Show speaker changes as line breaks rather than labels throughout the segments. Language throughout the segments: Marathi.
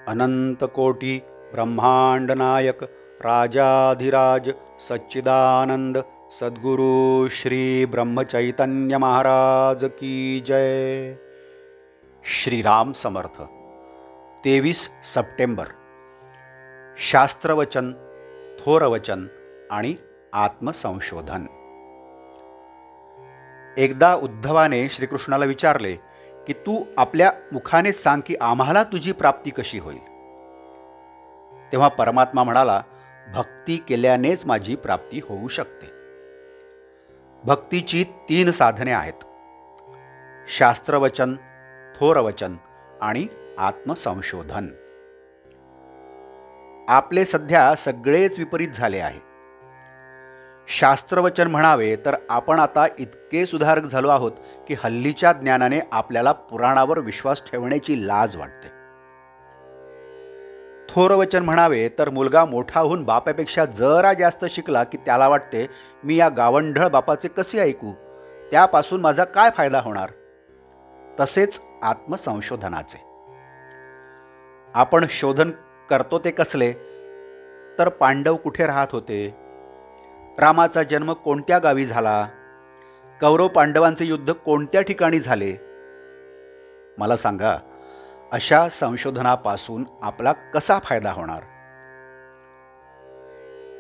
अनंतकोटी ब्रह्मांड नायक राजाधिराज सच्चिदानंद सद्गुरु श्री ब्रह्मचैतन्य महाराज की जय। श्रीराम समर्थ। 23 सप्टेंबर। शास्त्रवचन, थोरवचन आणि आत्मसंशोधन। एकदा उद्धवाने श्रीकृष्णाला विचारले की तू आपल्या मुखाने सांग की आम्हाला तुझी प्राप्ती कशी होईल। तेव्हा परमात्मा म्हणाला, भक्ती केल्यानेच माझी प्राप्ती होऊ शकते। भक्तीची 3 साधने आहेत: शास्त्रवचन, थोरवचन आणि आत्मसंशोधन। आपले सध्या सगळेच विपरीत झाले आहे। शास्त्रवचन म्हणावे तर आपण आता इतके सुधारक झालो आहोत की हल्लीच्या ज्ञानाने आपल्याला पुराणावर विश्वास ठेवण्याची लाज वाटते। थोरवचन म्हणावे तर मुलगा मोठा होऊन बापापेक्षा जरा जास्त शिकला की त्याला वाटते, मी या गावंढळ बापाचे कसे ऐकू, त्यापासून माझा काय फायदा होणार। तसेच आत्मसंशोधनाचे आपण शोधन करतो ते कसले तर पांडव कुठे राहत होते, रामाचा जन्म कोणत्या गावी झाला, कौरव पांडवांचे युद्ध कोणत्या ठिकाणी झाले। मला सांगा, अशा संशोधनापासून आपला कसा फायदा होणार।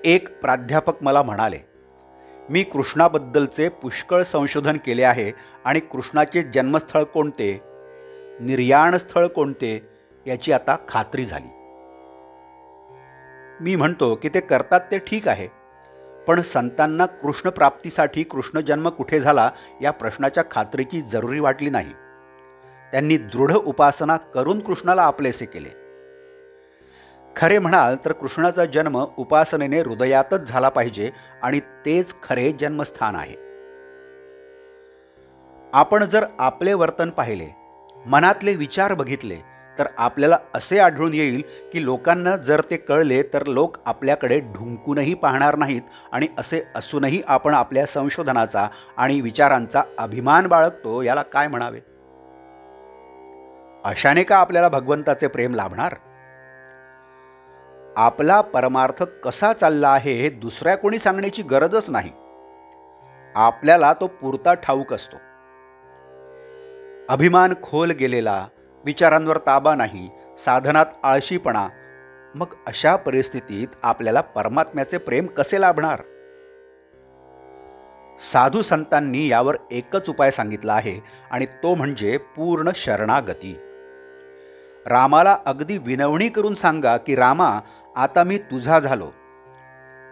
एक प्राध्यापक मला म्हणाले, मी कृष्णाबद्दलचे पुष्कळ संशोधन केले आहे आणि कृष्णाचे जन्मस्थळ कोणते, निर्याण स्थळ कोणते याची आता खात्री झाली। मी म्हणतो की ते करतात ते ठीक आहे, पण संतांना कृष्ण प्राप्तीसाठी कृष्ण जन्म कुठे झाला या प्रश्नाच्या खात्रीची जरुरी वाटली नाही। त्यांनी दृढ उपासना करून कृष्णाला आपलेसे केले। खरे म्हणाल तर कृष्णाचा जन्म उपासनेने हृदयातच झाला पाहिजे आणि तेच खरे जन्मस्थान आहे। आपण जर आपले वर्तन पाहिले, मनातले विचार बघितले तर आपल्याला असे आढळून येईल की लोकांना जर ते कळले तर लोक आपल्याकडे ढुंकूनही पाहणार नाहीत आणि असे असूनही आपण आपल्या संशोधनाचा आणि विचारांचा अभिमान बाळगतो, याला काय म्हणावे। अशाने का आपल्याला भगवंताचे प्रेम लाभणार। आपला परमार्थ कसा चालला आहे हे दुसऱ्या कोणी सांगण्याची गरजच नाही, आपल्याला तो पुरता ठाऊक असतो। अभिमान खोल गेलेला, विचारांवर ताबा नाही, साधनात आळशीपणा, मग अशा परिस्थितीत आपल्याला परमात्म्याचे प्रेम कसे लाभणार। साधू संतांनी यावर एकच उपाय सांगितला आहे आणि तो म्हणजे पूर्ण शरणागती। रामाला अगदी विनवणी करून सांगा की रामा, आता मी तुझा झालो,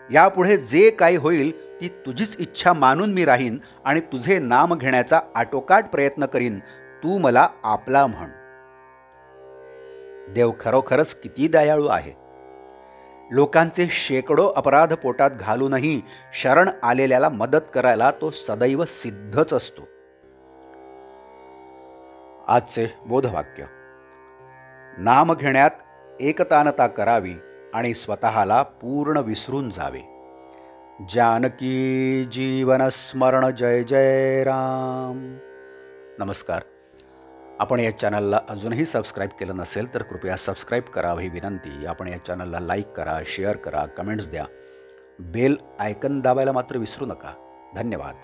यापुढे जे काही होईल ती तुझीच इच्छा मानून मी राहीन आणि तुझे नाम घेण्याचा आटोकाट प्रयत्न करीन, तू मला आपला म्हण। देव खरोखरच किती दयाळू आहे। लोकांचे शेकडो अपराध पोटात घालूनही शरण आलेल्याला मदत करायला तो सदैव सिद्धच असतो। आजचे बोधवाक्य: नाम घेण्यात एकतानता करावी आणि स्वतःला पूर्ण विसरून जावे। जानकी जीवन स्मरण जय जय राम। नमस्कार। आपण या चॅनलला अजूनही सबस्क्राईब केलं नसेल तर कृपया सबस्क्राईब करावं ही विनंती। आपण या चॅनलला लाईक करा, शेअर करा, कमेंट्स द्या, बेल आयकन दाबायला मात्र विसरू नका। धन्यवाद।